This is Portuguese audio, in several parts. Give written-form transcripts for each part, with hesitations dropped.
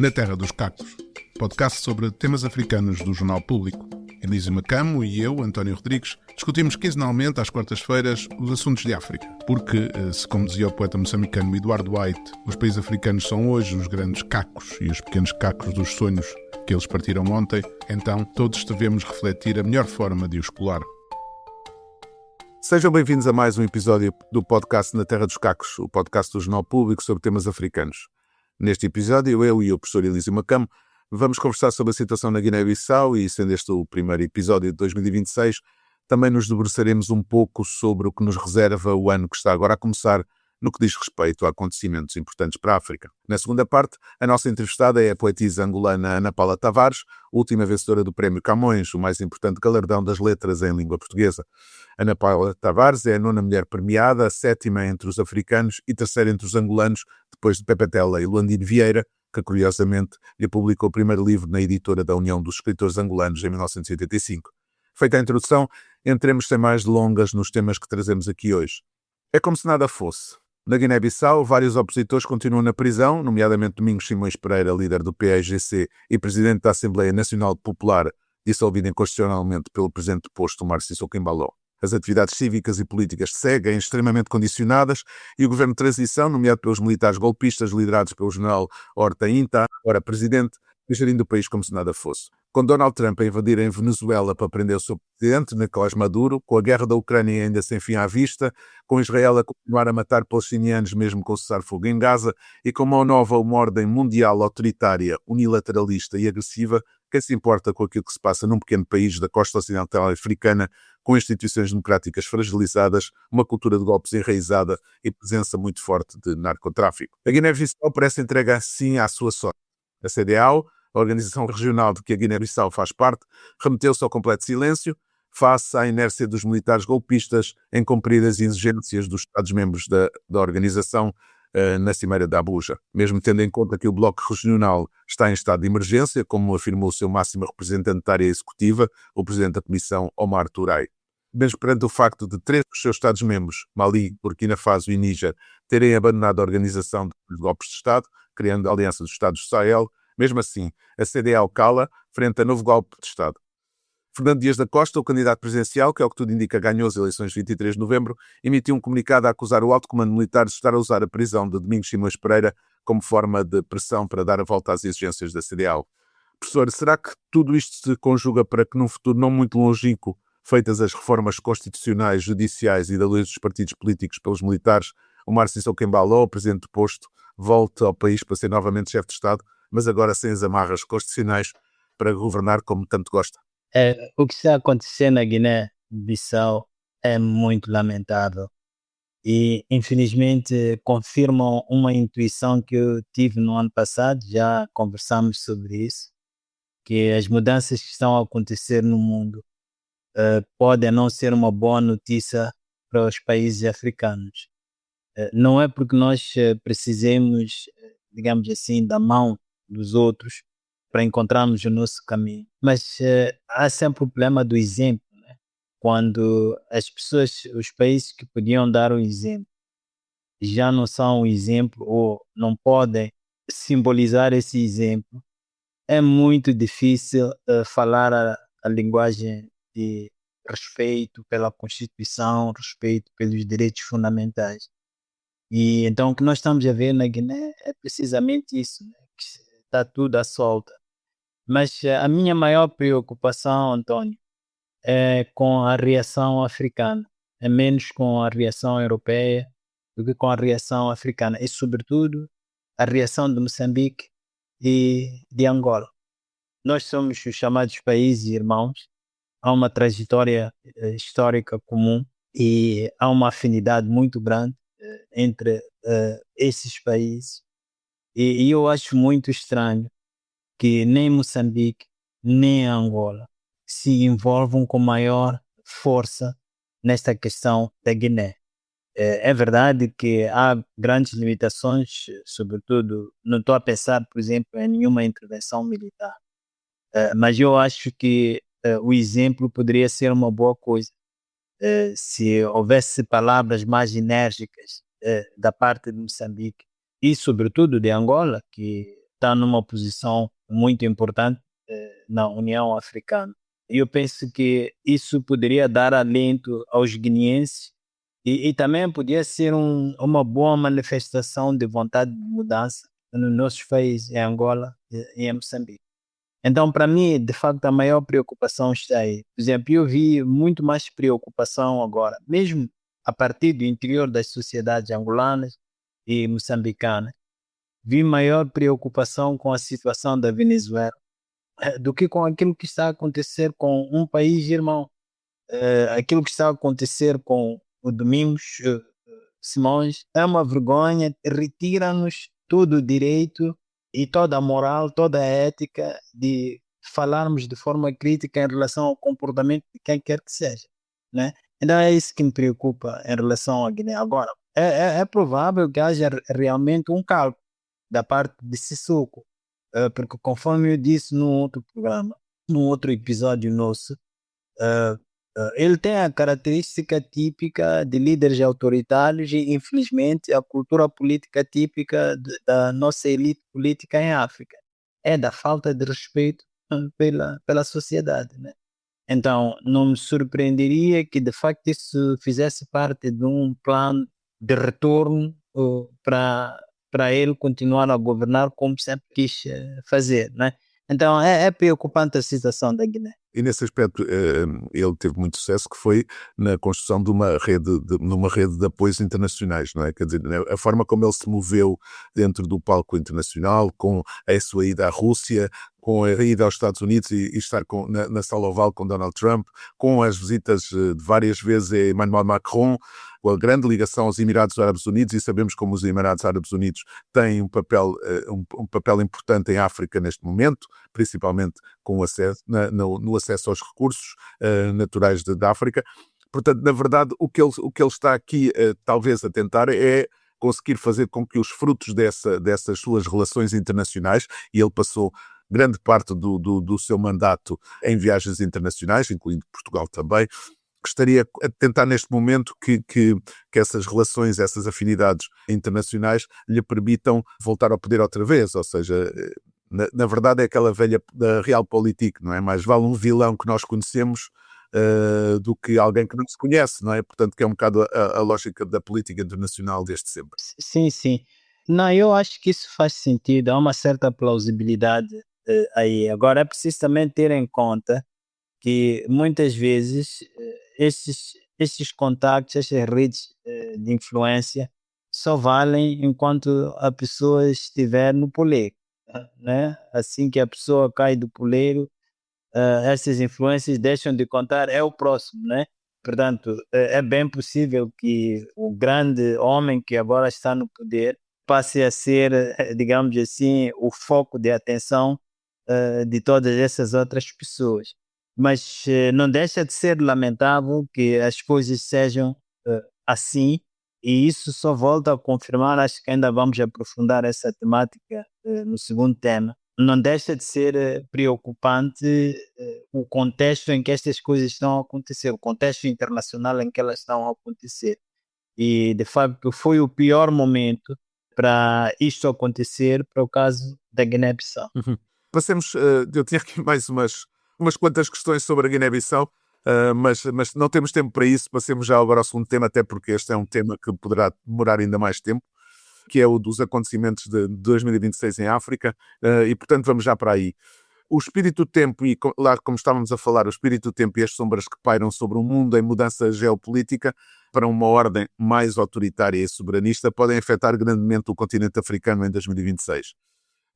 Na Terra dos Cacos, podcast sobre temas africanos do Jornal Público. Elísio Macamo e eu, António Rodrigues, discutimos quinzenalmente às quartas-feiras os assuntos de África. Porque, se como dizia o poeta moçambicano Eduardo White, os países africanos são hoje os grandes cacos e os pequenos cacos dos sonhos que eles partiram ontem, então todos devemos refletir a melhor forma de os colar. Sejam bem-vindos a mais um episódio do podcast Na Terra dos Cacos, o podcast do Jornal Público sobre temas africanos. Neste episódio, eu e o professor Elísio Macamo vamos conversar sobre a situação na Guiné-Bissau e, sendo este o primeiro episódio de 2026, também nos debruçaremos um pouco sobre o que nos reserva o ano que está agora a começar no que diz respeito a acontecimentos importantes para a África. Na segunda parte, a nossa entrevistada é a poetisa angolana Ana Paula Tavares, última vencedora do Prémio Camões, o mais importante galardão das letras em língua portuguesa. Ana Paula Tavares é a nona mulher premiada, a sétima entre os africanos e terceira entre os angolanos, depois de Pepe Tela e Luandino Vieira, que curiosamente lhe publicou o primeiro livro na editora da União dos Escritores Angolanos em 1985. Feita a introdução, entremos sem mais delongas nos temas que trazemos aqui hoje. É como se nada fosse. Na Guiné-Bissau, vários opositores continuam na prisão, nomeadamente Domingos Simões Pereira, líder do PAIGC e presidente da Assembleia Nacional Popular, dissolvida inconstitucionalmente pelo presidente deposto Márcio Sissoko Embaló. As atividades cívicas e políticas seguem extremamente condicionadas e o governo de transição, nomeado pelos militares golpistas liderados pelo general Horta Inta, ora presidente, gerindo o país como se nada fosse. Com Donald Trump a invadir em Venezuela para prender o seu presidente, Nicolás Maduro, com a guerra da Ucrânia ainda sem fim à vista, com Israel a continuar a matar palestinianos mesmo com o cessar-fogo em Gaza e com uma ordem mundial autoritária, unilateralista e agressiva, quem se importa com aquilo que se passa num pequeno país da costa ocidental africana, com instituições democráticas fragilizadas, uma cultura de golpes enraizada e presença muito forte de narcotráfico. A Guiné-Bissau parece entregue assim à sua sorte. A CEDEAO, a organização regional de que a Guiné-Bissau faz parte, remeteu-se ao completo silêncio, face à inércia dos militares golpistas em cumprir as exigências dos Estados-membros da organização na Cimeira de Abuja. Mesmo tendo em conta que o Bloco Regional está em estado de emergência, como afirmou o seu máximo representante da área executiva, o Presidente da Comissão, Omar Touray. Mesmo perante o facto de 3 dos seus Estados-membros, Mali, Burkina Faso e Níger, terem abandonado a organização de golpes de Estado, criando a Aliança dos Estados do Sahel, mesmo assim, a CEDEAO cala frente a novo golpe de Estado. Fernando Dias da Costa, o candidato presidencial, que é o que tudo indica ganhou as eleições de 23 de novembro, emitiu um comunicado a acusar o alto comando militar de estar a usar a prisão de Domingos Simões Pereira como forma de pressão para dar a volta às exigências da CEDEAO. Professor, será que tudo isto se conjuga para que num futuro não muito longínquo, feitas as reformas constitucionais, judiciais e da lei dos partidos políticos pelos militares, o Márcio Sissoko Embaló, o presidente do posto, volte ao país para ser novamente chefe de Estado, mas agora sem as amarras constitucionais para governar como tanto gosta? O que está acontecendo na Guiné-Bissau é muito lamentável e, infelizmente, confirmam uma intuição que eu tive no ano passado, já conversamos sobre isso, que as mudanças que estão a acontecer no mundo podem não ser uma boa notícia para os países africanos. Não é porque nós precisemos, digamos assim, da mão dos outros para encontrarmos o nosso caminho. Mas há sempre o problema do exemplo, né? Quando as pessoas, os países que podiam dar o exemplo, já não são o exemplo ou não podem simbolizar esse exemplo, é muito difícil falar a linguagem de respeito pela Constituição, respeito pelos direitos fundamentais. E então o que nós estamos a ver na Guiné é precisamente isso, né? Que está tudo à solta. Mas a minha maior preocupação, Antônio, é com a reação africana, é menos com a reação europeia do que com a reação africana e, sobretudo, a reação de Moçambique e de Angola. Nós somos os chamados países irmãos, há uma trajetória histórica comum e há uma afinidade muito grande entre esses países e eu acho muito estranho que nem Moçambique nem Angola se envolvam com maior força nesta questão da Guiné. É verdade que há grandes limitações, sobretudo, não estou a pensar, por exemplo, em nenhuma intervenção militar, mas eu acho que o exemplo poderia ser uma boa coisa. Se houvesse palavras mais enérgicas da parte de Moçambique e, sobretudo, de Angola, que está numa posição muito importante na União Africana. Eu penso que isso poderia dar alento aos guineenses e também podia ser uma boa manifestação de vontade de mudança nos nossos países, em Angola e em Moçambique. Então, para mim, de facto, a maior preocupação está aí. Por exemplo, eu vi muito mais preocupação agora, mesmo a partir do interior das sociedades angolanas e moçambicanas, vi maior preocupação com a situação da Venezuela do que com aquilo que está a acontecer com um país irmão. Aquilo que está a acontecer com o Domingos Simões é uma vergonha, retira-nos todo o direito e toda a moral, toda a ética de falarmos de forma crítica em relação ao comportamento de quem quer que seja, né? Então é isso que me preocupa em relação à Guiné. Agora, é provável que haja realmente um cálculo da parte de Sissoko, porque conforme eu disse num outro programa, num outro episódio nosso, ele tem a característica típica de líderes autoritários e, infelizmente, a cultura política típica da nossa elite política em África. É da falta de respeito pela sociedade, né? Então, não me surpreenderia que, de facto, isso fizesse parte de um plano de retorno para ele continuar a governar como sempre quis fazer, né? Então, é preocupante a situação da Guiné. E nesse aspecto ele teve muito sucesso, que foi na construção de uma rede de apoios internacionais, não é? Quer dizer, a forma como ele se moveu dentro do palco internacional, com a sua ida à Rússia, com a ida aos Estados Unidos e estar na sala oval com Donald Trump, com as visitas de várias vezes a Emmanuel Macron, com a grande ligação aos Emirados Árabes Unidos, e sabemos como os Emirados Árabes Unidos têm um papel importante em África neste momento, principalmente com o acesso, no acesso aos recursos naturais da África. Portanto, na verdade, o que ele está aqui talvez a tentar é conseguir fazer com que os frutos dessas suas relações internacionais, e ele passou grande parte do seu mandato em viagens internacionais, incluindo Portugal também, gostaria a tentar neste momento que essas relações, essas afinidades internacionais lhe permitam voltar ao poder outra vez, ou seja, na verdade é aquela velha da realpolitik, não é? Mais vale um vilão que nós conhecemos do que alguém que não se conhece, não é? Portanto, que é um bocado a lógica da política internacional desde sempre. Sim, sim. Não, eu acho que isso faz sentido, há uma certa plausibilidade aí. Agora é preciso também ter em conta que muitas vezes esses contactos, essas redes de influência só valem enquanto a pessoa estiver no poleiro, né? Assim que a pessoa cai do poleiro, essas influências deixam de contar, é o próximo, né? Portanto, é bem possível que o grande homem que agora está no poder passe a ser, digamos assim, o foco de atenção de todas essas outras pessoas. Mas não deixa de ser lamentável que as coisas sejam assim, e isso só volta a confirmar, acho que ainda vamos aprofundar essa temática no segundo tema. Não deixa de ser preocupante o contexto em que estas coisas estão a acontecer, o contexto internacional em que elas estão a acontecer. E, de facto, foi o pior momento para isto acontecer, para o caso da Guiné-Bissau. Uhum. Passemos, eu tinha aqui mais umas quantas questões sobre a Guiné-Bissau, mas não temos tempo para isso. Passemos já agora ao segundo tema, até porque este é um tema que poderá demorar ainda mais tempo, que é o dos acontecimentos de 2026 em África, e portanto vamos já para aí. O espírito do tempo, e lá como estávamos a falar, o espírito do tempo e as sombras que pairam sobre um mundo em mudança geopolítica para uma ordem mais autoritária e soberanista podem afetar grandemente o continente africano em 2026.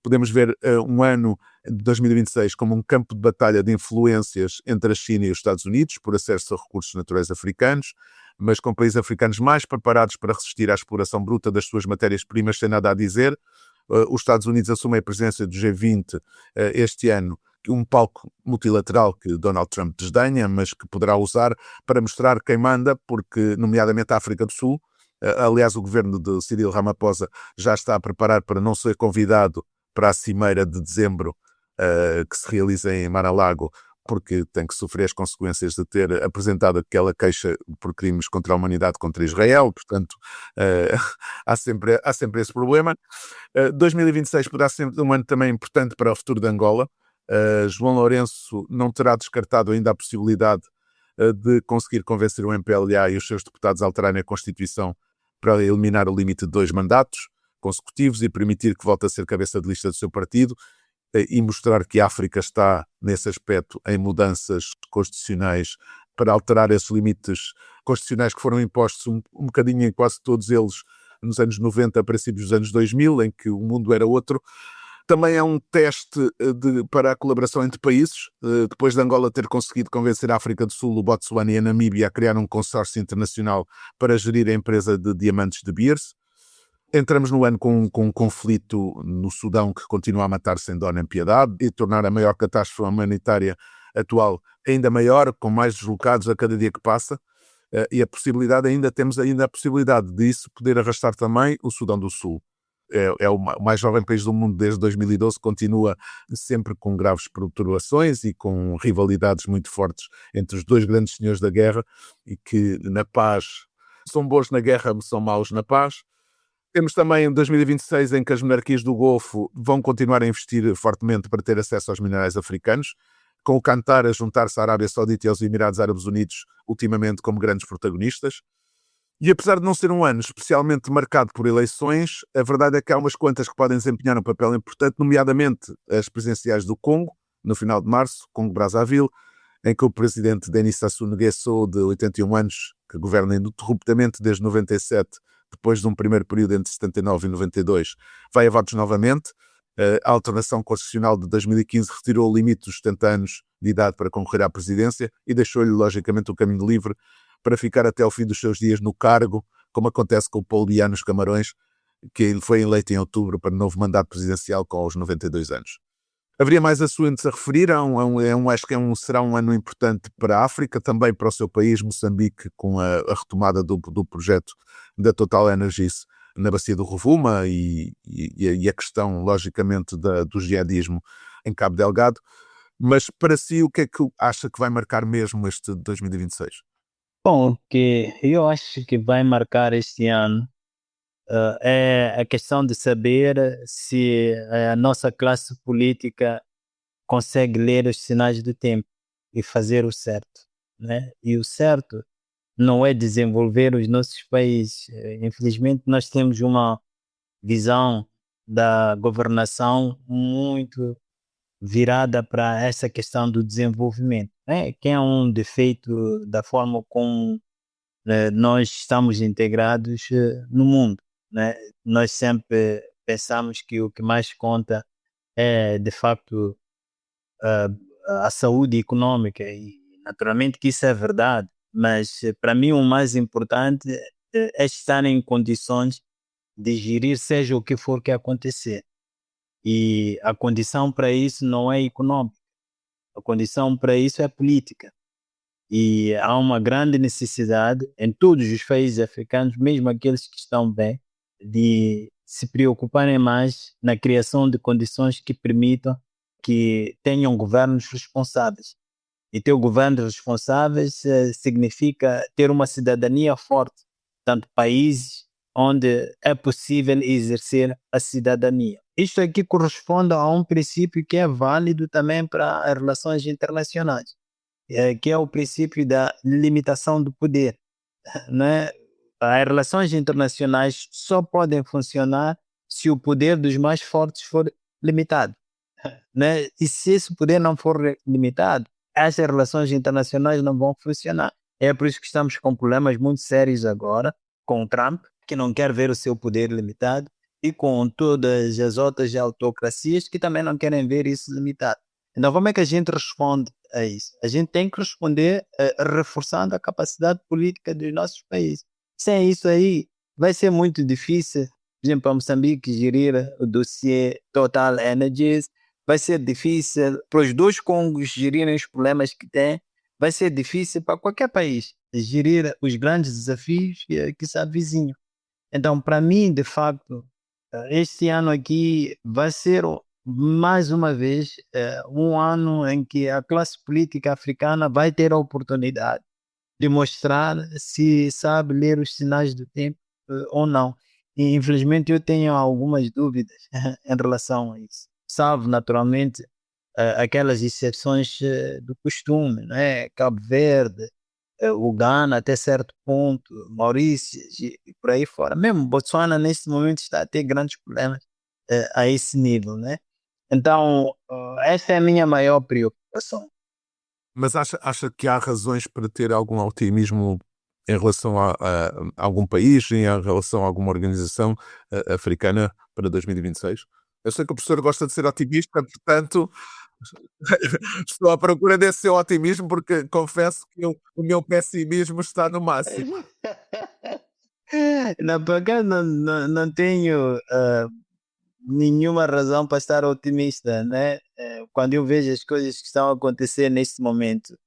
Podemos ver um ano de 2026 como um campo de batalha de influências entre a China e os Estados Unidos por acesso a recursos naturais africanos, mas com países africanos mais preparados para resistir à exploração bruta das suas matérias-primas sem nada a dizer. Os Estados Unidos assumem a presença do G20 este ano, um palco multilateral que Donald Trump desdenha, mas que poderá usar para mostrar quem manda, porque, nomeadamente a África do Sul, aliás, o governo de Cyril Ramaphosa já está a preparar para não ser convidado para a cimeira de dezembro que se realiza em Mar-a-Lago, porque tem que sofrer as consequências de ter apresentado aquela queixa por crimes contra a humanidade contra Israel, portanto, há sempre esse problema. 2026 poderá ser um ano também importante para o futuro de Angola. João Lourenço não terá descartado ainda a possibilidade de conseguir convencer o MPLA e os seus deputados a alterarem a Constituição para eliminar o limite de 2 mandatos consecutivos e permitir que volte a ser cabeça de lista do seu partido e mostrar que a África está, nesse aspecto, em mudanças constitucionais para alterar esses limites constitucionais que foram impostos um bocadinho em quase todos eles nos anos 90, a princípios dos anos 2000, em que o mundo era outro. Também é um teste para a colaboração entre países, depois de Angola ter conseguido convencer a África do Sul, o Botsuana e a Namíbia a criar um consórcio internacional para gerir a empresa de diamantes de Beers. Entramos no ano com um conflito no Sudão que continua a matar sem dó nem piedade e tornar a maior catástrofe humanitária atual ainda maior, com mais deslocados a cada dia que passa. E temos ainda a possibilidade disso poder arrastar também o Sudão do Sul. É o mais jovem país do mundo desde 2012, continua sempre com graves perturbações e com rivalidades muito fortes entre os 2 grandes senhores da guerra e que na paz são bons na guerra, são maus na paz. Temos também 2026 em que as monarquias do Golfo vão continuar a investir fortemente para ter acesso aos minerais africanos, com o Qatar a juntar-se à Arábia Saudita e aos Emirados Árabes Unidos ultimamente como grandes protagonistas. E apesar de não ser um ano especialmente marcado por eleições, a verdade é que há umas quantas que podem desempenhar um papel importante, nomeadamente as presidenciais do Congo, no final de março, Congo-Brazzaville, em que o presidente Denis Sassou Nguesso, de 81 anos, que governa ininterruptamente desde 97, depois de um primeiro período entre 79 e 92, vai a votos novamente. A alteração constitucional de 2015 retirou o limite dos 70 anos de idade para concorrer à presidência e deixou-lhe, logicamente, o caminho livre para ficar até ao fim dos seus dias no cargo, como acontece com o Paulo Biá nos Camarões, que ele foi eleito em outubro para novo mandato presidencial com os 92 anos. Haveria mais assuntos a referir, acho que será um ano importante para a África, também para o seu país, Moçambique, com a retomada do projeto da Total Energies na bacia do Rovuma e a questão, logicamente, do jihadismo em Cabo Delgado. Mas para si, o que é que acha que vai marcar mesmo este 2026? Bom, o que eu acho que vai marcar este ano é a questão de saber se a nossa classe política consegue ler os sinais do tempo e fazer o certo, né? E o certo não é desenvolver os nossos países. Infelizmente, nós temos uma visão da governação muito virada para essa questão do desenvolvimento, né? Que é um defeito da forma como nós estamos integrados no mundo, né? Nós sempre pensamos que o que mais conta é, de facto, a, a saúde econômica e naturalmente que isso é verdade, mas para mim o mais importante é estar em condições de gerir seja o que for que acontecer. E a condição para isso não é econômica, a condição para isso é política. E há uma grande necessidade em todos os países africanos, mesmo aqueles que estão bem, de se preocuparem mais na criação de condições que permitam que tenham governos responsáveis. E ter governos responsáveis significa ter uma cidadania forte, tanto países onde é possível exercer a cidadania. Isto aqui corresponde a um princípio que é válido também para as relações internacionais, que é o princípio da limitação do poder, né? As relações internacionais só podem funcionar se o poder dos mais fortes for limitado, né? E se esse poder não for limitado, essas relações internacionais não vão funcionar. É por isso que estamos com problemas muito sérios agora com o Trump, que não quer ver o seu poder limitado, e com todas as outras autocracias que também não querem ver isso limitado. Então, como é que a gente responde a isso? A gente tem que responder reforçando a capacidade política dos nossos países. Sem isso aí, vai ser muito difícil, por exemplo, para Moçambique gerir o dossiê Total Energies, vai ser difícil para os 2 Congos gerirem os problemas que têm, vai ser difícil para qualquer país gerir os grandes desafios que se avizinham. Então, para mim, de facto, este ano aqui vai ser mais uma vez, um ano em que a classe política africana vai ter a oportunidade de mostrar se sabe ler os sinais do tempo, ou não. E infelizmente eu tenho algumas dúvidas em relação a isso. Salvo naturalmente, aquelas exceções, do costume, né, Cabo Verde, o Ghana até certo ponto, Maurícias e por aí fora. Mesmo Botswana neste momento está a ter grandes problemas, a esse nível, né. Então, essa é a minha maior preocupação. Mas acha que há razões para ter algum otimismo em relação a algum país, em relação a alguma organização africana para 2026? Eu sei que o professor gosta de ser otimista, portanto, estou à procura desse seu otimismo, porque confesso que o meu pessimismo está no máximo. Não, por acaso não tenho, nenhuma razão para estar otimista, né? Quando eu vejo as coisas que estão a acontecer neste momento,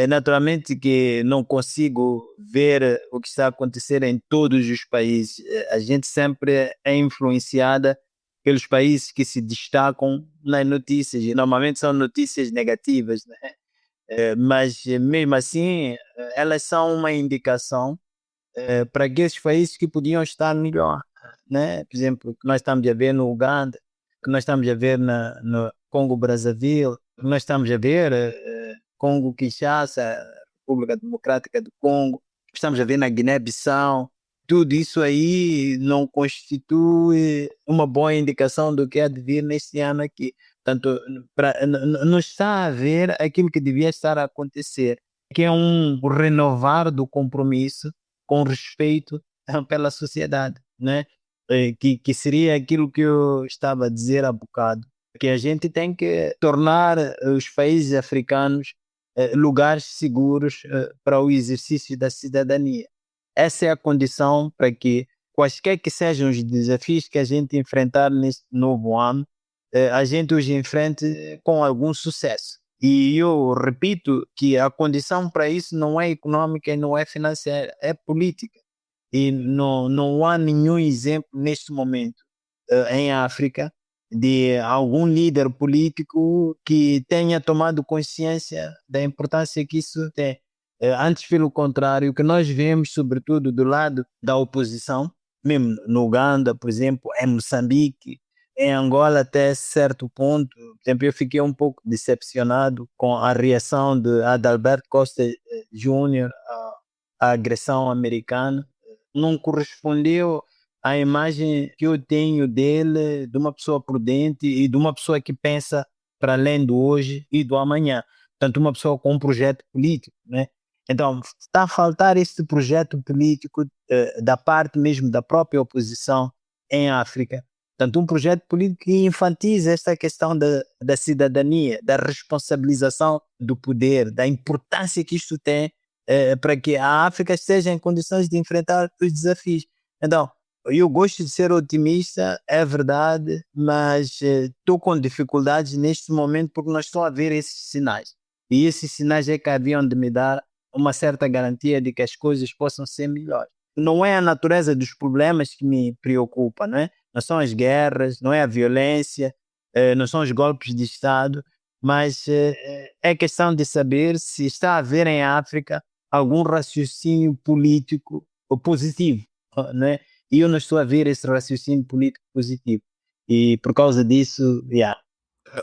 naturalmente que não consigo ver o que está a acontecer em todos os países. A gente sempre é influenciada pelos países que se destacam nas notícias, e normalmente são notícias negativas, né? Mas mesmo assim, elas são uma indicação, para aqueles países que podiam estar melhor, né? Por exemplo, o que nós estamos a ver no Uganda, o que nós estamos a ver no Congo Brazzaville, o que nós estamos a ver, Congo Kinshasa, República Democrática do Congo, o que estamos a ver na Guiné-Bissau, tudo isso aí não constitui uma boa indicação do que há de vir neste ano aqui. Portanto, não está a ver aquilo que devia estar a acontecer, que é um renovar do compromisso com respeito pela sociedade, né? Que seria aquilo que eu estava a dizer há bocado, que a gente tem que tornar os países africanos lugares seguros para o exercício da cidadania. Essa é a condição para que, quaisquer que sejam os desafios que a gente enfrentar neste novo ano, a gente os enfrente com algum sucesso. E eu repito que a condição para isso não é econômica e não é financeira, é política. E não há nenhum exemplo neste momento, em África, de algum líder político que tenha tomado consciência da importância que isso tem. Antes, pelo contrário, o que nós vemos, sobretudo do lado da oposição, mesmo no Uganda, por exemplo, em Moçambique, em Angola até certo ponto, por exemplo, eu fiquei um pouco decepcionado com a reação de Adalberto Costa Júnior à agressão americana. Não correspondeu à imagem que eu tenho dele, de uma pessoa prudente e de uma pessoa que pensa para além do hoje e do amanhã. Portanto, uma pessoa com um projeto político, né? Então, está a faltar este projeto político da parte mesmo da própria oposição em África. Portanto, um projeto político que enfatiza esta questão da cidadania, da responsabilização do poder, da importância que isto tem para que a África esteja em condições de enfrentar os desafios. Então, eu gosto de ser otimista, é verdade, mas estou com dificuldades neste momento porque não estou a ver esses sinais. E esses sinais é que haviam de me dar uma certa garantia de que as coisas possam ser melhores. Não é a natureza dos problemas que me preocupa, não é? Não são as guerras, não é a violência, não são os golpes de Estado, mas é questão de saber se está a haver em África algum raciocínio político positivo, né? E eu não estou a ver esse raciocínio político positivo. E por causa disso, yeah.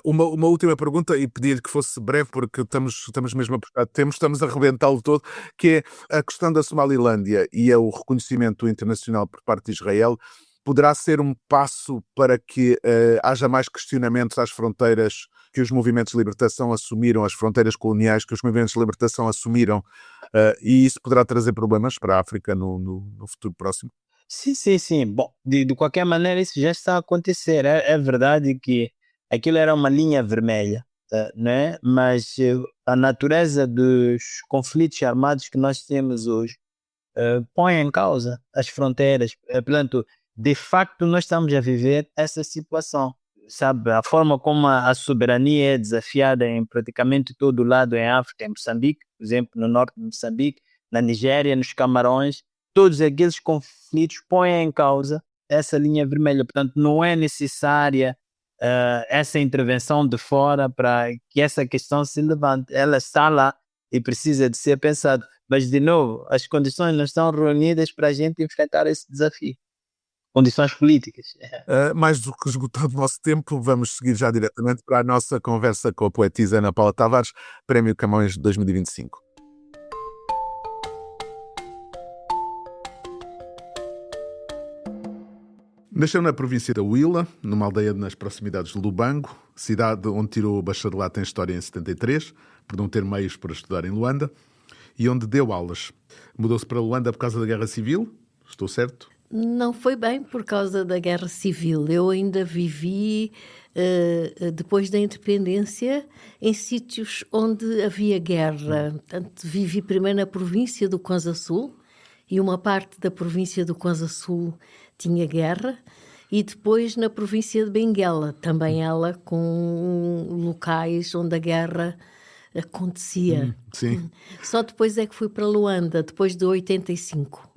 Uma última pergunta e pedir-lhe que fosse breve, porque estamos mesmo a puxar tempo, estamos a arrebentá-lo todo, que é a questão da Somalilândia e o reconhecimento internacional por parte de Israel. Poderá ser um passo para que haja mais questionamentos às fronteiras que os movimentos de libertação assumiram, às fronteiras coloniais que os movimentos de libertação assumiram, e isso poderá trazer problemas para a África no futuro próximo? Sim, sim, sim. Bom, de qualquer maneira, isso já está a acontecer. É verdade que aquilo era uma linha vermelha, né? Mas a natureza dos conflitos armados que nós temos hoje põe em causa as fronteiras. Portanto, de facto, nós estamos a viver essa situação. Sabe, a forma como a soberania é desafiada em praticamente todo o lado em África, em Moçambique, por exemplo, no norte de Moçambique, na Nigéria, nos Camarões, todos aqueles conflitos põem em causa essa linha vermelha. Portanto, não é necessária essa intervenção de fora para que essa questão se levante. Ela está lá e precisa de ser pensada. Mas, de novo, as condições não estão reunidas para a gente enfrentar esse desafio. Condições políticas. Mais do que esgotado o nosso tempo, vamos seguir já diretamente para a nossa conversa com a poetisa Ana Paula Tavares, Prémio Camões 2025. Nasceu na província da Huila, numa aldeia nas proximidades de Lubango, cidade onde tirou o bacharelato em História em 73, por não ter meios para estudar em Luanda, e onde deu aulas. Mudou-se para Luanda por causa da Guerra Civil, estou certo? Não foi bem por causa da Guerra Civil. Eu ainda vivi, depois da independência, em sítios onde havia guerra. Portanto, vivi primeiro na província do Kwanza Sul, e uma parte da província do Kwanza Sul tinha guerra, e depois na província de Benguela, também ela com locais onde a guerra acontecia. Sim. Só depois é que fui para Luanda, depois de 85.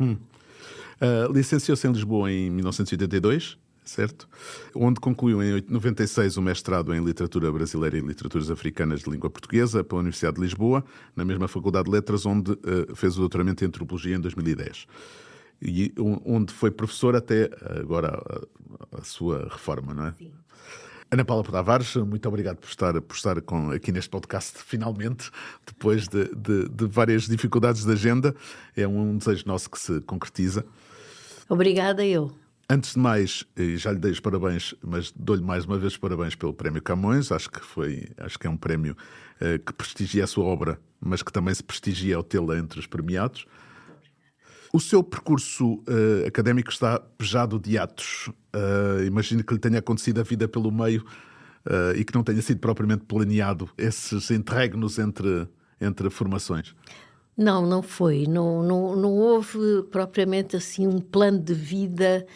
Licenciou-se em Lisboa em 1982, certo? Onde concluiu em 96 o mestrado em Literatura Brasileira e Literaturas Africanas de Língua Portuguesa pela Universidade de Lisboa, na mesma Faculdade de Letras, onde fez o doutoramento em Antropologia em 2010. E onde foi professor até agora a sua reforma, não é? Sim. Ana Paula Tavares, muito obrigado por estar aqui neste podcast, finalmente, depois de várias dificuldades de agenda. É um desejo nosso que se concretiza. Obrigada eu. Antes de mais, já lhe dei os parabéns, mas dou-lhe mais uma vez os parabéns pelo Prémio Camões. Acho que é um prémio que prestigia a sua obra, mas que também se prestigia ao tê-la entre os premiados. O seu percurso académico está pejado de atos. Imagino que lhe tenha acontecido a vida pelo meio e que não tenha sido propriamente planeado esses interregnos entre formações. Não foi. Não houve propriamente assim um plano de vida.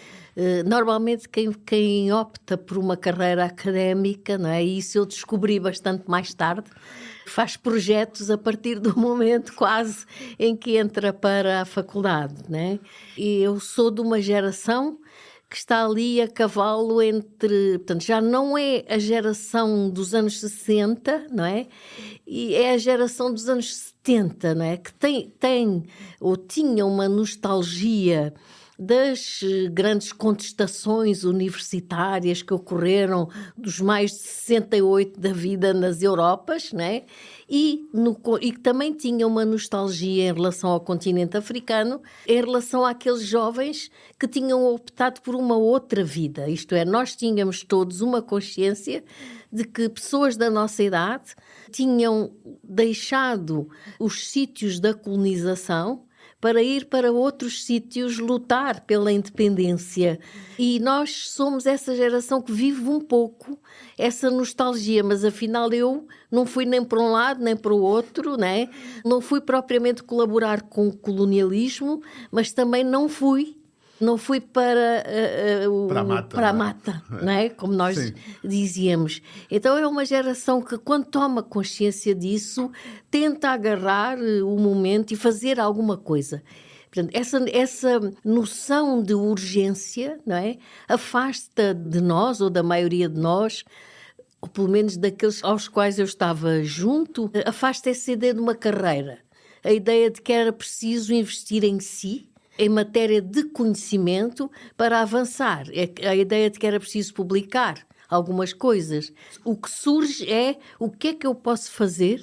Normalmente quem opta por uma carreira académica, não é? E isso eu descobri bastante mais tarde, faz projetos a partir do momento quase em que entra para a faculdade, não é? E eu sou de uma geração que está ali a cavalo entre... Portanto, já não é a geração dos anos 60, não é? E é a geração dos anos 70, não é? Que tem ou tinha uma nostalgia das grandes contestações universitárias que ocorreram dos mais de 68 da vida nas Europas, né? E que também tinha uma nostalgia em relação ao continente africano, em relação àqueles jovens que tinham optado por uma outra vida. Isto é, nós tínhamos todos uma consciência de que pessoas da nossa idade tinham deixado os sítios da colonização para ir para outros sítios lutar pela independência. E nós somos essa geração que vive um pouco essa nostalgia, mas afinal eu não fui nem para um lado nem para o outro, né? Não fui propriamente colaborar com o colonialismo, mas também não fui para a mata, não é? Como nós Sim. dizíamos. Então é uma geração que, quando toma consciência disso, tenta agarrar o momento e fazer alguma coisa. Portanto, essa noção de urgência, não é? Afasta de nós, ou da maioria de nós, ou pelo menos daqueles aos quais eu estava junto, afasta essa ideia de uma carreira. A ideia de que era preciso investir em si, em matéria de conhecimento, para avançar. A ideia de que era preciso publicar algumas coisas. O que surge é o que é que eu posso fazer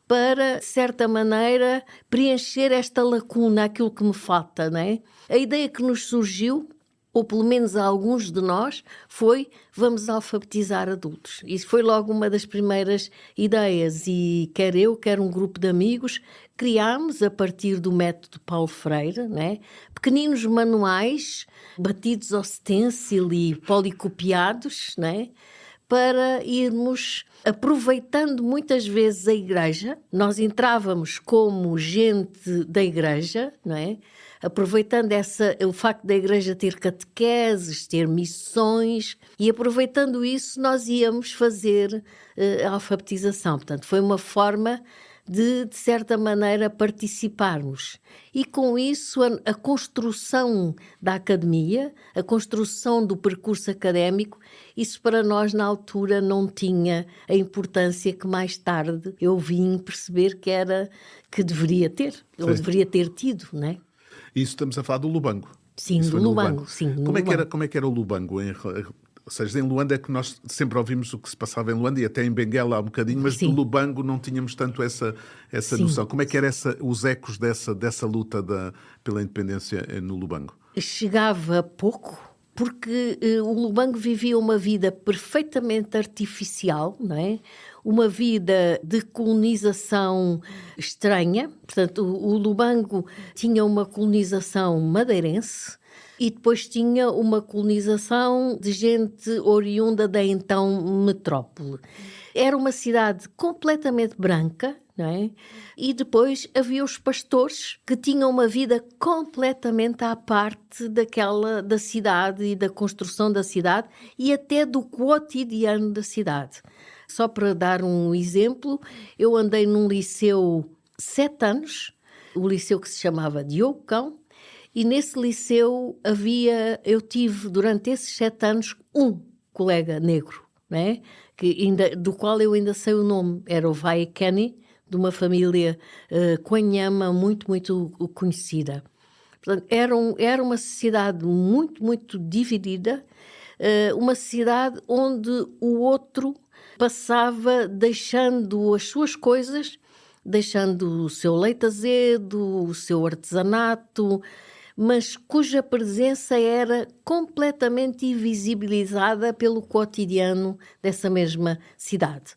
para, de certa maneira, preencher esta lacuna, aquilo que me falta, não é? A ideia que nos surgiu, ou pelo menos a alguns de nós, foi: vamos alfabetizar adultos. Isso foi logo uma das primeiras ideias, e quer eu, quer um grupo de amigos, criámos, a partir do método Paulo Freire, né, pequeninos manuais, batidos ao stencil e policopiados, né, para irmos aproveitando muitas vezes a igreja. Nós entrávamos como gente da igreja, não é? Aproveitando o facto da igreja ter catequeses, ter missões, e aproveitando isso nós íamos fazer a alfabetização. Portanto, foi uma forma de certa maneira, participarmos. E com isso a construção da academia, a construção do percurso académico, isso para nós na altura não tinha a importância que mais tarde eu vim perceber que deveria ter, ou deveria ter tido, não é? Isso estamos a falar do Lubango. Sim, Isso do foi no Lubango, sim. no Como é Lubango. que era o Lubango? Ou seja, em Luanda é que nós sempre ouvimos o que se passava em Luanda e até em Benguela há um bocadinho, mas do Sim. Lubango não tínhamos tanto essa Sim. noção. Como é que eram os ecos dessa luta pela independência no Lubango? Chegava pouco, porque o Lubango vivia uma vida perfeitamente artificial, não é? Uma vida de colonização estranha. Portanto, o Lubango tinha uma colonização madeirense e depois tinha uma colonização de gente oriunda da então metrópole. Era uma cidade completamente branca, não é? E depois havia os pastores que tinham uma vida completamente à parte da cidade e da construção da cidade e até do cotidiano da cidade. Só para dar um exemplo, eu andei num liceu 7 anos, o liceu que se chamava Diogo Cão, e nesse liceu eu tive durante esses 7 anos um colega negro, né? Do qual eu ainda sei o nome, era o Vai Kenny, de uma família Quanhama muito, muito conhecida. Portanto, era uma sociedade muito, muito dividida, uma sociedade onde o outro passava deixando as suas coisas, deixando o seu leite azedo, o seu artesanato, mas cuja presença era completamente invisibilizada pelo cotidiano dessa mesma cidade.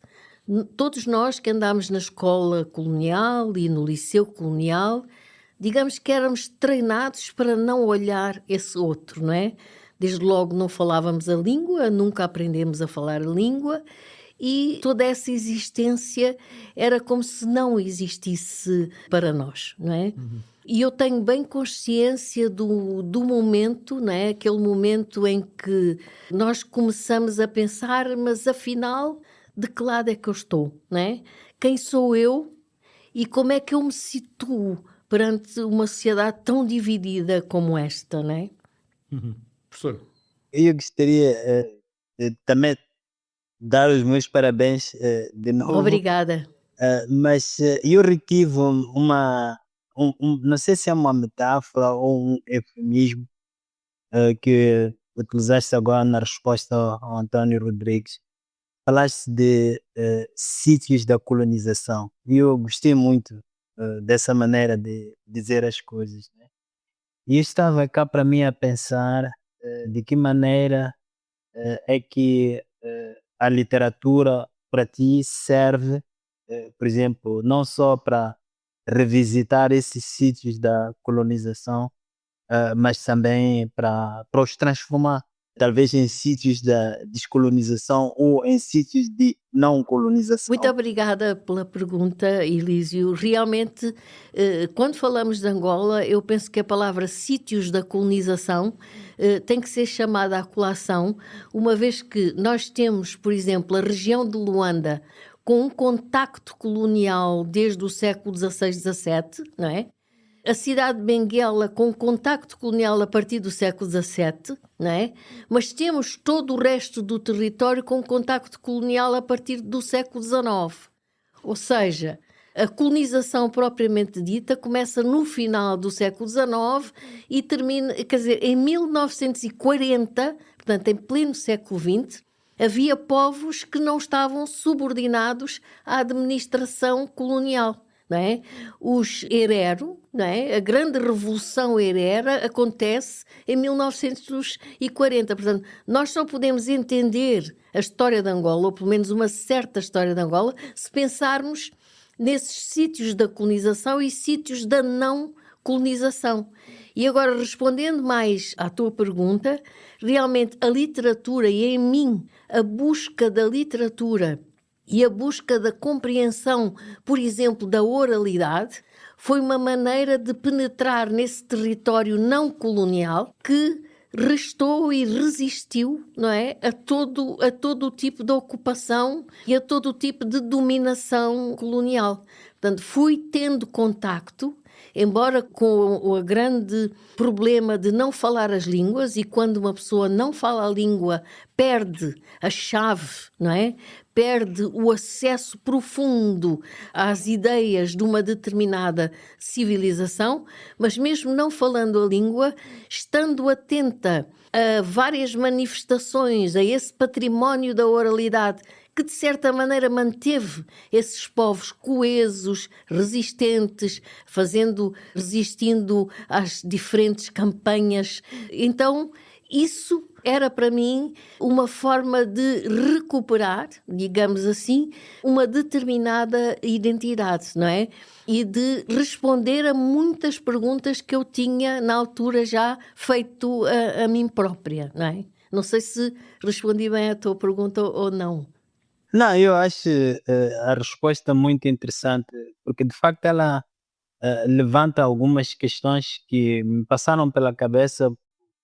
Todos nós que andámos na escola colonial e no liceu colonial, digamos que éramos treinados para não olhar esse outro, não é? Desde logo não falávamos a língua, nunca aprendemos a falar a língua e toda essa existência era como se não existisse para nós, não é? E eu tenho bem consciência do momento, não é? Aquele momento em que nós começamos a pensar, mas afinal, de que lado é que eu estou, não é? Quem sou eu e como é que eu me situo perante uma sociedade tão dividida como esta, não é? Professor? Eu gostaria de também dar os meus parabéns de novo, Obrigada. mas eu retive não sei se é uma metáfora ou um eufemismo que utilizaste agora na resposta ao António Rodrigues. Falaste de sítios da colonização e eu gostei muito dessa maneira de dizer as coisas, né? E eu estava cá para mim a pensar de que maneira é que a literatura para ti serve, por exemplo, não só para revisitar esses sítios da colonização, mas também para os transformar, talvez em sítios da descolonização ou em sítios de não Muito colonização. obrigada pela pergunta, Elísio. Realmente, quando falamos de Angola, eu penso que a palavra sítios da colonização tem que ser chamada à colação, uma vez que nós temos, por exemplo, a região de Luanda com um contacto colonial desde o século XVI, XVII, não é? A cidade de Benguela com contacto colonial a partir do século XVII, não é? Mas temos todo o resto do território com contacto colonial a partir do século XIX. Ou seja, a colonização propriamente dita começa no final do século XIX e termina, quer dizer, em 1940, portanto, em pleno século XX, havia povos que não estavam subordinados à administração colonial. Não é? Os Herero, não é? A grande revolução herera acontece em 1940. Portanto, nós só podemos entender a história de Angola, ou pelo menos uma certa história de Angola, se pensarmos nesses sítios da colonização e sítios da não colonização. E agora, respondendo mais à tua pergunta, realmente a literatura e em mim a busca da literatura e a busca da compreensão, por exemplo, da oralidade, foi uma maneira de penetrar nesse território não colonial que restou e resistiu, não é, a todo o tipo de ocupação e a todo o tipo de dominação colonial. Portanto, fui tendo contacto, embora com o grande problema de não falar as línguas, e quando uma pessoa não fala a língua, perde a chave, não é? Perde o acesso profundo às ideias de uma determinada civilização, mas mesmo não falando a língua, estando atenta a várias manifestações, a esse património da oralidade, que de certa maneira manteve esses povos coesos, resistentes, resistindo às diferentes campanhas. Então, isso era para mim uma forma de recuperar, digamos assim, uma determinada identidade, não é? E de responder a muitas perguntas que eu tinha na altura já feito a mim própria, não é? Não sei se respondi bem à tua pergunta ou não. Não, eu acho a resposta muito interessante, porque de facto ela levanta algumas questões que me passaram pela cabeça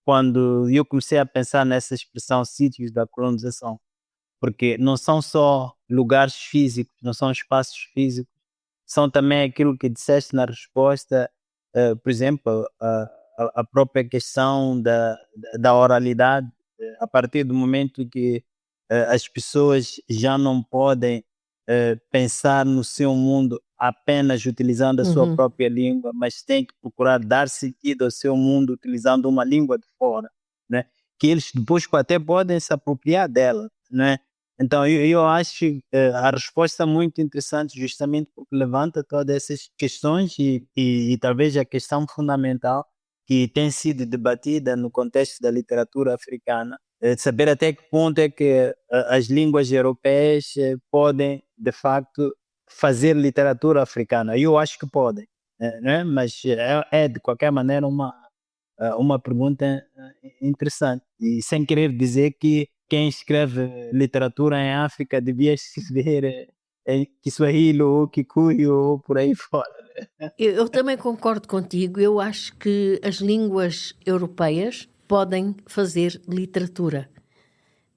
quando eu comecei a pensar nessa expressão sítios da colonização, porque não são só lugares físicos, não são espaços físicos, são também aquilo que disseste na resposta, por exemplo, a própria questão da oralidade, a partir do momento que as pessoas já não podem pensar no seu mundo apenas utilizando a sua própria língua, mas têm que procurar dar sentido ao seu mundo utilizando uma língua de fora, né? Que eles depois até podem se apropriar dela, né? Então eu acho a resposta muito interessante, justamente porque levanta todas essas questões e talvez a questão fundamental que tem sido debatida no contexto da literatura africana, de saber até que ponto é que as línguas europeias podem, de facto, fazer literatura africana. Eu acho que podem, né? Mas é de qualquer maneira uma pergunta interessante. E sem querer dizer que quem escreve literatura em África devia escrever em Kiswahili ou Kikuyu ou por aí fora. Eu também concordo contigo. Eu acho que as línguas europeias podem fazer literatura,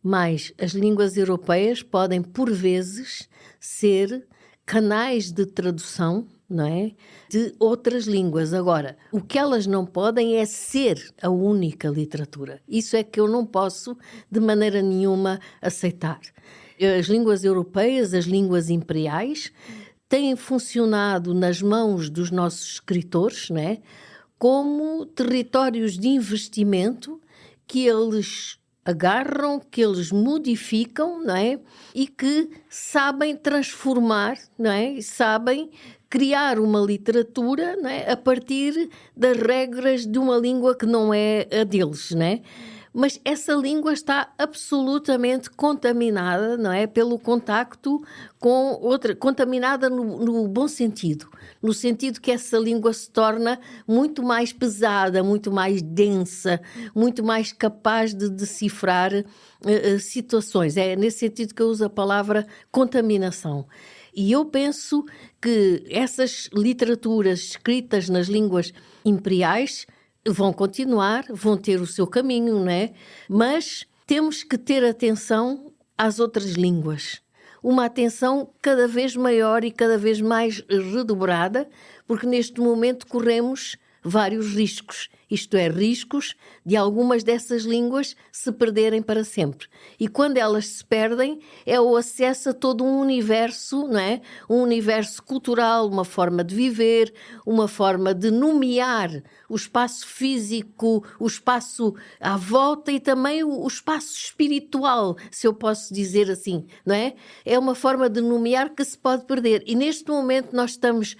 mas as línguas europeias podem, por vezes, ser canais de tradução, não é? De outras línguas. Agora, o que elas não podem é ser a única literatura. Isso é que eu não posso, de maneira nenhuma, aceitar. As línguas europeias, as línguas imperiais, têm funcionado nas mãos dos nossos escritores, não é? Como territórios de investimento que eles agarram, que eles modificam, não é? E que sabem transformar, não é? E sabem criar uma literatura, não é? A partir das regras de uma língua que não é a deles, não é? Mas essa língua está absolutamente contaminada, não é? Pelo contacto com outra, contaminada no bom sentido, no sentido que essa língua se torna muito mais pesada, muito mais densa, muito mais capaz de decifrar situações. É nesse sentido que eu uso a palavra contaminação. E eu penso que essas literaturas escritas nas línguas imperiais vão continuar, vão ter o seu caminho, não é? Mas temos que ter atenção às outras línguas. Uma atenção cada vez maior e cada vez mais redobrada, porque neste momento corremos vários riscos, isto é, riscos de algumas dessas línguas se perderem para sempre. E quando elas se perdem, é o acesso a todo um universo, não é? Um universo cultural, uma forma de viver, uma forma de nomear o espaço físico, o espaço à volta e também o espaço espiritual, se eu posso dizer assim, não é? É uma forma de nomear que se pode perder. E neste momento nós estamos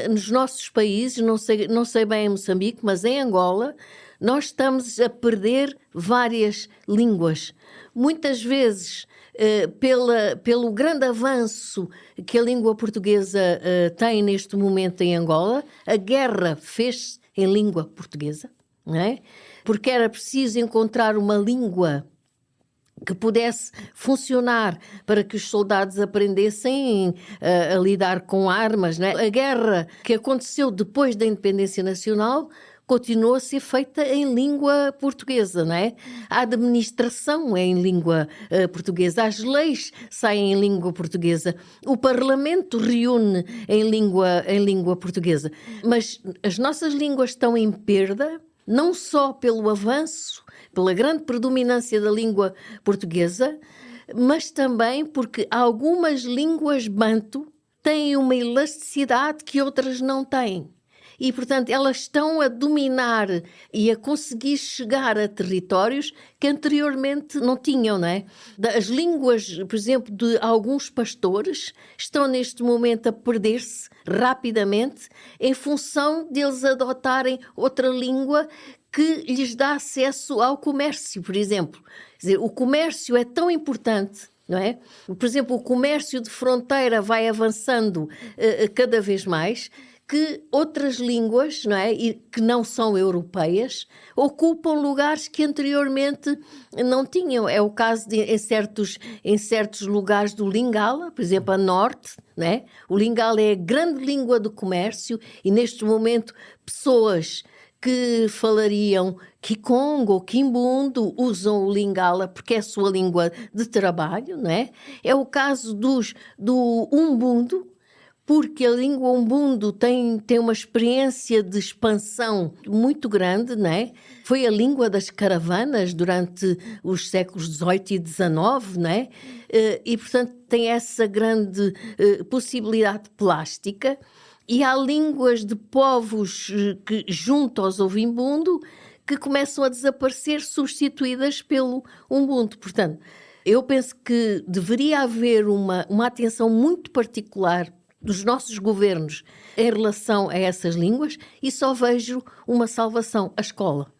nos nossos países, não sei bem em Moçambique, mas em Angola, nós estamos a perder várias línguas. Muitas vezes, pelo grande avanço que a língua portuguesa tem neste momento em Angola, a guerra fez-se em língua portuguesa, não é? Porque era preciso encontrar uma língua que pudesse funcionar para que os soldados aprendessem a lidar com armas, né? A guerra que aconteceu depois da independência nacional continuou a ser feita em língua portuguesa, não é? A administração é em língua portuguesa, as leis saem em língua portuguesa, o Parlamento reúne em língua portuguesa. Mas as nossas línguas estão em perda, não só pelo avanço, pela grande predominância da língua portuguesa, mas também porque algumas línguas banto têm uma elasticidade que outras não têm. E, portanto, elas estão a dominar e a conseguir chegar a territórios que anteriormente não tinham, não é? As línguas, por exemplo, de alguns pastores estão neste momento a perder-se rapidamente em função deles adotarem outra língua que lhes dá acesso ao comércio, por exemplo. Quer dizer, o comércio é tão importante, não é? Por exemplo, o comércio de fronteira vai avançando cada vez mais, que outras línguas, não é? E que não são europeias, ocupam lugares que anteriormente não tinham. É o caso em certos lugares do Lingala, por exemplo, a norte, não é? O Lingala é a grande língua do comércio e, neste momento, pessoas que falariam Kikongo ou Kimbundo usam o Lingala porque é a sua língua de trabalho, não é? É o caso do Umbundo, porque a língua Umbundo tem uma experiência de expansão muito grande, não é? Foi a língua das caravanas durante os séculos XVIII e XIX, não é? E, portanto, tem essa grande possibilidade plástica. E há línguas de povos que, junto aos Ovimbundo, que começam a desaparecer, substituídas pelo Umbundo. Portanto, eu penso que deveria haver uma atenção muito particular dos nossos governos em relação a essas línguas e só vejo uma salvação, a escola.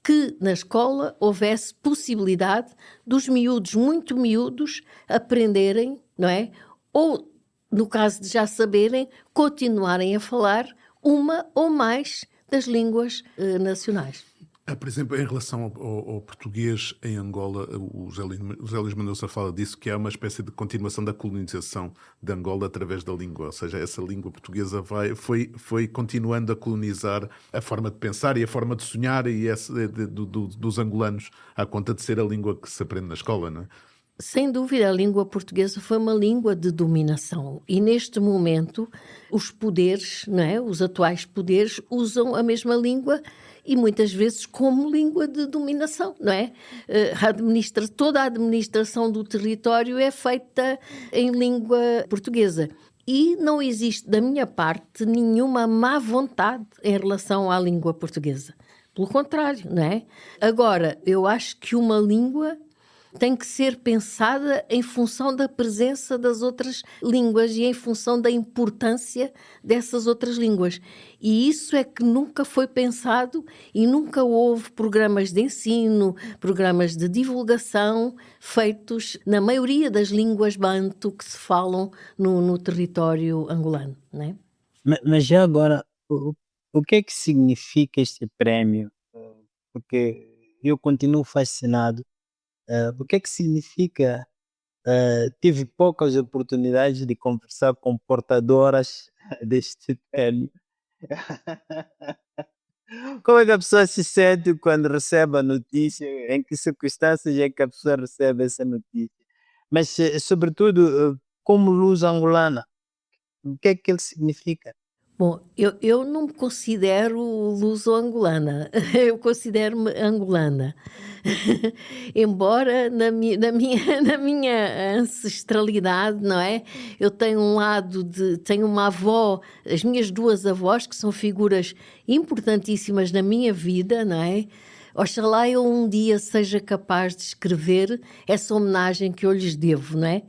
Que na escola houvesse possibilidade dos miúdos, muito miúdos, aprenderem, não é? Ou, no caso de já saberem, continuarem a falar uma ou mais das línguas nacionais. Por exemplo, em relação ao português em Angola, o José Luís Mendonça fala disso, que é uma espécie de continuação da colonização de Angola através da língua, ou seja, essa língua portuguesa foi continuando a colonizar a forma de pensar e a forma de sonhar dos angolanos, à conta de ser a língua que se aprende na escola, não é? Sem dúvida, a língua portuguesa foi uma língua de dominação e, neste momento, os poderes, não é? Os atuais poderes usam a mesma língua e muitas vezes como língua de dominação, não é? Toda a administração do território é feita em língua portuguesa. E não existe, da minha parte, nenhuma má vontade em relação à língua portuguesa. Pelo contrário, não é? Agora, eu acho que uma língua tem que ser pensada em função da presença das outras línguas e em função da importância dessas outras línguas. E isso é que nunca foi pensado e nunca houve programas de ensino, programas de divulgação feitos na maioria das línguas banto que se falam no território angolano, não é? Mas já agora, o que é que significa este prémio? Porque eu continuo fascinado. O que é que significa? Tive poucas oportunidades de conversar com portadoras deste prémio. Como é que a pessoa se sente quando recebe a notícia? Em que circunstâncias é que a pessoa recebe essa notícia? Mas, sobretudo, como luso-angolana, o que é que ele significa? Bom, eu não me considero luso-angolana, eu considero-me angolana. Embora na minha ancestralidade, não é? Eu tenho tenho uma avó, as minhas duas avós, que são figuras importantíssimas na minha vida, não é? Oxalá eu um dia seja capaz de escrever essa homenagem que eu lhes devo, não é?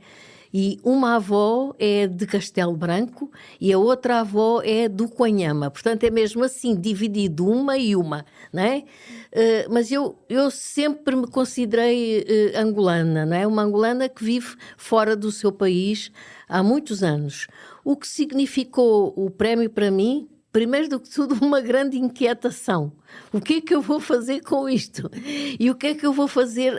E uma avó é de Castelo Branco e a outra avó é do Quanhama. Portanto, é mesmo assim, dividido uma e uma, não é? Mas eu sempre me considerei angolana, não é? Uma angolana que vive fora do seu país há muitos anos. O que significou o prémio para mim? Primeiro do que tudo, uma grande inquietação. O que é que eu vou fazer com isto? E o que é que eu vou fazer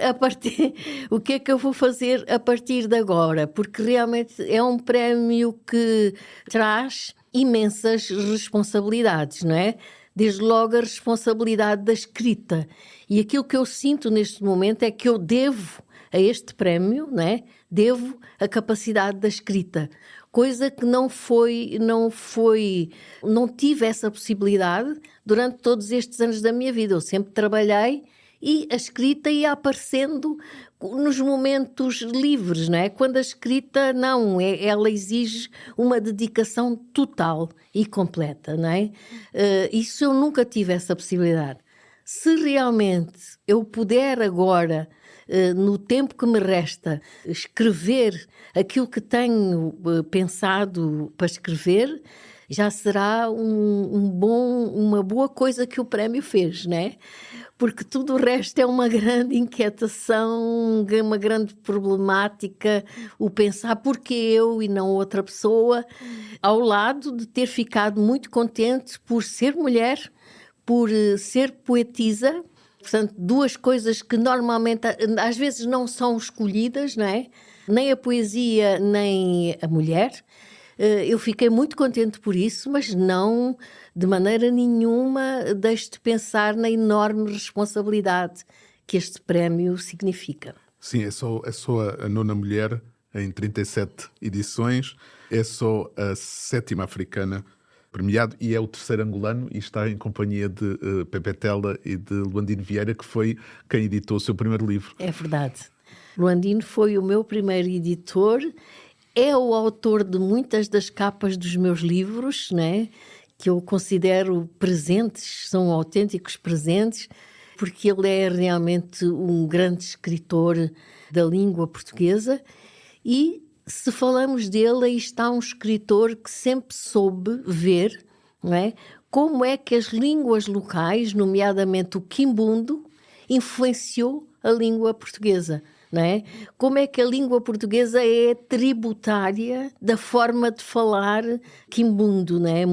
o que é que eu vou fazer a partir de agora? Porque realmente é um prémio que traz imensas responsabilidades, não é? Desde logo a responsabilidade da escrita. E aquilo que eu sinto neste momento é que eu devo a este prémio, né? Devo a capacidade da escrita. Coisa que não tive essa possibilidade durante todos estes anos da minha vida. Eu sempre trabalhei e a escrita ia aparecendo nos momentos livres, não é? Quando a escrita, não, ela exige uma dedicação total e completa, não é? Isso eu nunca tive essa possibilidade. Se realmente eu puder agora, no tempo que me resta, escrever aquilo que tenho pensado para escrever, já será uma boa coisa que o prémio fez, não é? Porque tudo o resto é uma grande inquietação, uma grande problemática, o pensar porque eu e não outra pessoa, ao lado de ter ficado muito contente por ser mulher, por ser poetisa. Portanto, duas coisas que normalmente, às vezes, não são escolhidas, não é? Nem a poesia, nem a mulher. Eu fiquei muito contente por isso, mas não, de maneira nenhuma, deixo de pensar na enorme responsabilidade que este prémio significa. Sim, é só a nona mulher em 37 edições, é só a 7ª africana premiado e é o 3º angolano e está em companhia de Pepe Tela e de Luandino Vieira, que foi quem editou o seu primeiro livro. É verdade. Luandino foi o meu primeiro editor, é o autor de muitas das capas dos meus livros, né? Que eu considero presentes, são autênticos presentes, porque ele é realmente um grande escritor da língua portuguesa e, se falamos dele, aí está um escritor que sempre soube ver, não é? Como é que as línguas locais, nomeadamente o quimbundo, influenciou a língua portuguesa. Não é? Como é que a língua portuguesa é tributária da forma de falar quimbundo, não é?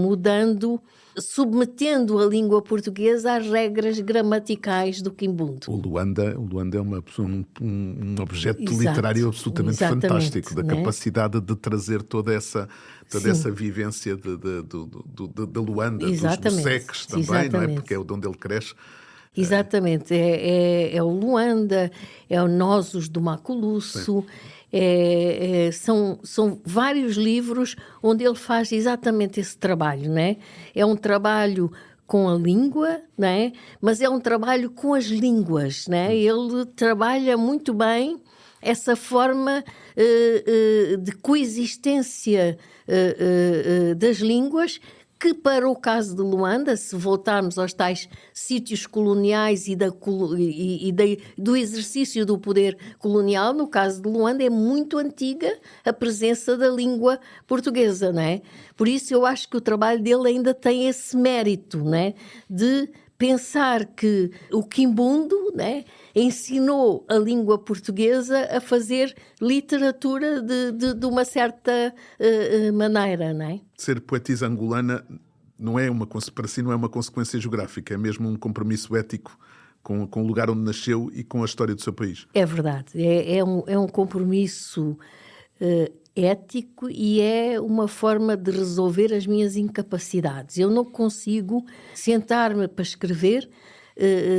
Submetendo a língua portuguesa às regras gramaticais do quimbundo. O Luanda é uma pessoa, um objeto Exato, literário absolutamente fantástico, da capacidade de trazer toda essa vivência da Luanda, dos seques também, não é? Porque é onde ele cresce. Exatamente, é o Luanda, é o Nozos do Maculusso, são vários livros onde ele faz exatamente esse trabalho, né? É um trabalho com a língua, né? Mas é um trabalho com as línguas, né? Ele trabalha muito bem essa forma de coexistência das línguas, que para o caso de Luanda, se voltarmos aos tais sítios coloniais do exercício do poder colonial, no caso de Luanda é muito antiga a presença da língua portuguesa, não é? Por isso eu acho que o trabalho dele ainda tem esse mérito, não é? De pensar que o quimbundo, né, ensinou a língua portuguesa a fazer literatura de uma certa maneira, não é? Ser poetisa angolana para si não é uma consequência geográfica, é mesmo um compromisso ético com o lugar onde nasceu e com a história do seu país. É verdade, é um compromisso ético e é uma forma de resolver as minhas incapacidades. Eu não consigo sentar-me para escrever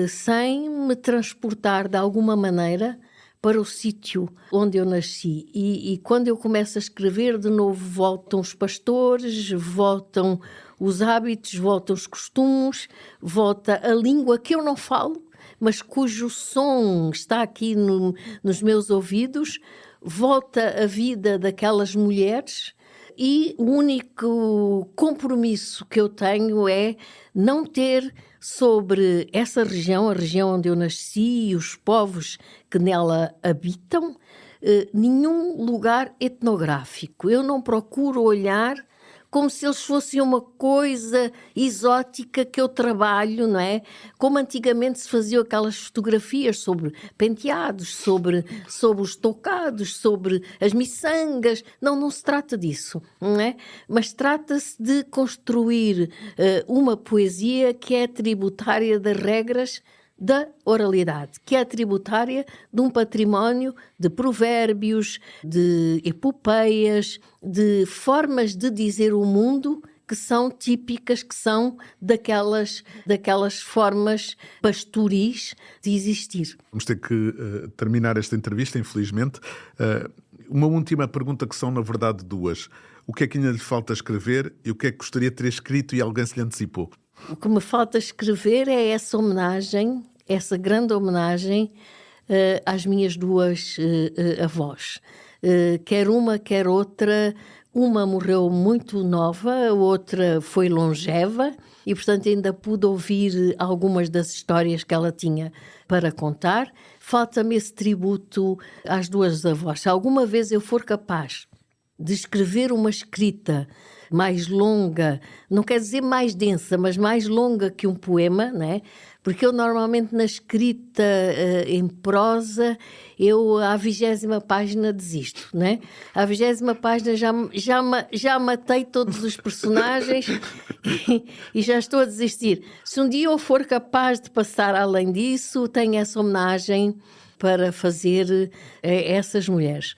sem me transportar de alguma maneira para o sítio onde eu nasci. E quando eu começo a escrever, de novo voltam os pastores, voltam os hábitos, voltam os costumes, volta a língua que eu não falo, mas cujo som está aqui nos meus ouvidos, volta a vida daquelas mulheres e o único compromisso que eu tenho é não ter sobre essa região, a região onde eu nasci e os povos que nela habitam, nenhum lugar etnográfico. Eu não procuro olhar como se eles fossem uma coisa exótica que eu trabalho, não é? Como antigamente se faziam aquelas fotografias sobre penteados, sobre os tocados, sobre as miçangas. Não se trata disso, não é? Mas trata-se de construir uma poesia que é tributária das regras da oralidade, que é tributária de um património de provérbios, de epopeias, de formas de dizer o mundo que são típicas, que são daquelas formas pastoris de existir. Vamos ter que terminar esta entrevista, infelizmente. Uma última pergunta, que são, na verdade, duas. O que é que ainda lhe falta escrever e o que é que gostaria de ter escrito e alguém se lhe antecipou? O que me falta escrever é essa homenagem, essa grande homenagem às minhas duas avós. Quer uma, quer outra. Uma morreu muito nova, a outra foi longeva e, portanto, ainda pude ouvir algumas das histórias que ela tinha para contar. Falta-me esse tributo às duas avós. Se alguma vez eu for capaz de escrever uma escrita mais longa, não quer dizer mais densa, mas mais longa que um poema, né? Porque eu normalmente na escrita em prosa, eu à 20ª página desisto, né? À 20ª página já matei todos os personagens e já estou a desistir. Se um dia eu for capaz de passar além disso, tenho essa homenagem para fazer a essas mulheres.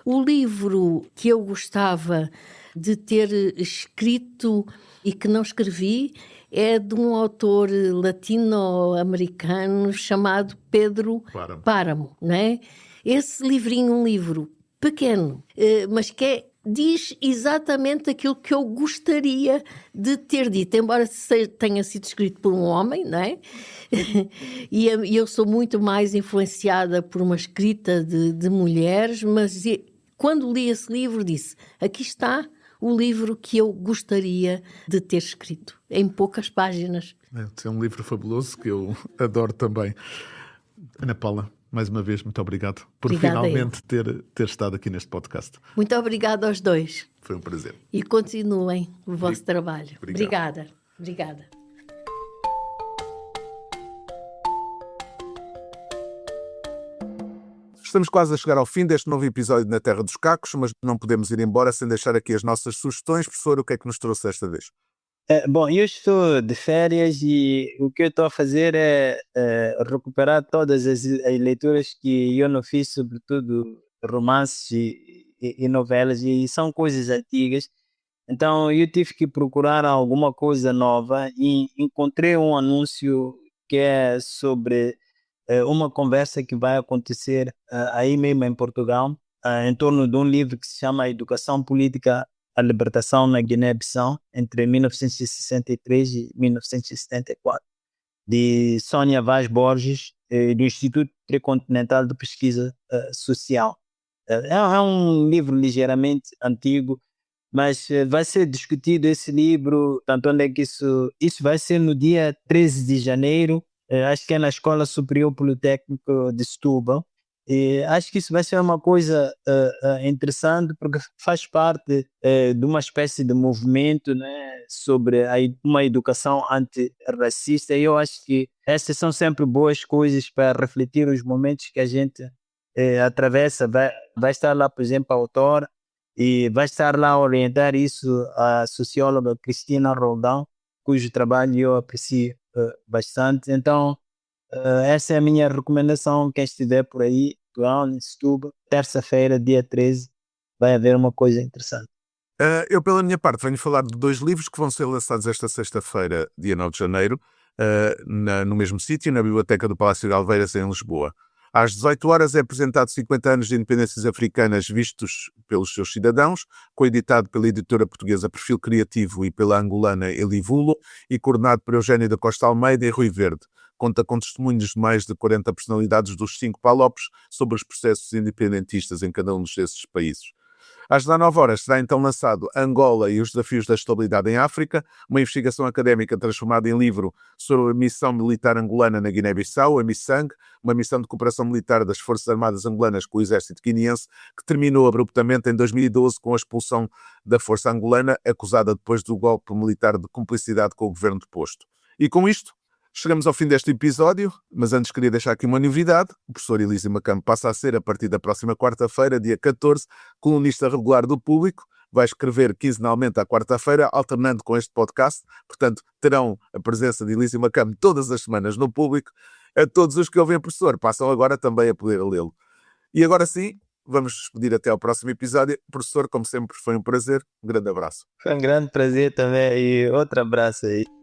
O livro que eu gostava de ter escrito e que não escrevi é de um autor latino-americano chamado Pedro Páramo, não é? Esse livrinho, um livro pequeno, mas que diz exatamente aquilo que eu gostaria de ter dito, embora tenha sido escrito por um homem, não é? E eu sou muito mais influenciada por uma escrita de mulheres, mas quando li esse livro disse, aqui está o livro que eu gostaria de ter escrito, em poucas páginas. É um livro fabuloso que eu adoro também. Ana Paula, mais uma vez, muito obrigado por finalmente ter estado aqui neste podcast. Muito obrigada aos dois. Foi um prazer. E continuem o vosso trabalho. Obrigado. Obrigada. Estamos quase a chegar ao fim deste novo episódio de Na Terra dos Cacos, mas não podemos ir embora sem deixar aqui as nossas sugestões. Professor, o que é que nos trouxe desta vez? Bom, eu estou de férias e o que eu estou a fazer é recuperar todas as leituras que eu não fiz, sobretudo romances e novelas, e são coisas antigas. Então eu tive que procurar alguma coisa nova e encontrei um anúncio que é sobre uma conversa que vai acontecer aí mesmo em Portugal, em torno de um livro que se chama Educação Política, a Libertação na Guiné-Bissau, entre 1963 e 1974, de Sônia Vaz Borges, do Instituto Tricontinental de Pesquisa Social. É um livro ligeiramente antigo, mas vai ser discutido esse livro, tanto onde é que isso vai ser no dia 13 de janeiro, acho que é na Escola Superior Politécnico de Setúbal. E acho que isso vai ser uma coisa interessante, porque faz parte de uma espécie de movimento, né, sobre uma educação antirracista, e eu acho que essas são sempre boas coisas para refletir os momentos que a gente atravessa. Vai estar lá, por exemplo, a autora, e vai estar lá a orientar isso a socióloga Cristina Roldão, cujo trabalho eu aprecio bastante. Então, essa é a minha recomendação. Quem estiver por aí, em Setúbal, terça-feira, dia 13, vai haver uma coisa interessante. Eu, pela minha parte, venho falar de 2 livros que vão ser lançados esta sexta-feira, dia 9 de janeiro, no mesmo sítio, na Biblioteca do Palácio de Alveiras, em Lisboa. Às 18 horas é apresentado 50 anos de independências africanas vistos pelos seus cidadãos, coeditado pela editora portuguesa Perfil Criativo e pela angolana Elivulo, e coordenado por Eugénio da Costa Almeida e Rui Verde. Conta com testemunhos de mais de 40 personalidades dos 5 palopes sobre os processos independentistas em cada um desses países. Às 19 horas será então lançado Angola e os desafios da estabilidade em África, uma investigação académica transformada em livro sobre a missão militar angolana na Guiné-Bissau, a MISSANG, uma missão de cooperação militar das Forças Armadas angolanas com o exército guineense, que terminou abruptamente em 2012 com a expulsão da força angolana, acusada depois do golpe militar de cumplicidade com o governo deposto. E com isto, chegamos ao fim deste episódio, mas antes queria deixar aqui uma novidade. O professor Elísio Macampo passa a ser, a partir da próxima quarta-feira, dia 14, colunista regular do Público. Vai escrever quinzenalmente à quarta-feira, alternando com este podcast. Portanto, terão a presença de Elísio Macampo todas as semanas no Público. A todos os que ouvem o professor, passam agora também a poder lê-lo. E agora sim, vamos despedir até ao próximo episódio. Professor, como sempre, foi um prazer. Um grande abraço. Foi um grande prazer também e outro abraço aí.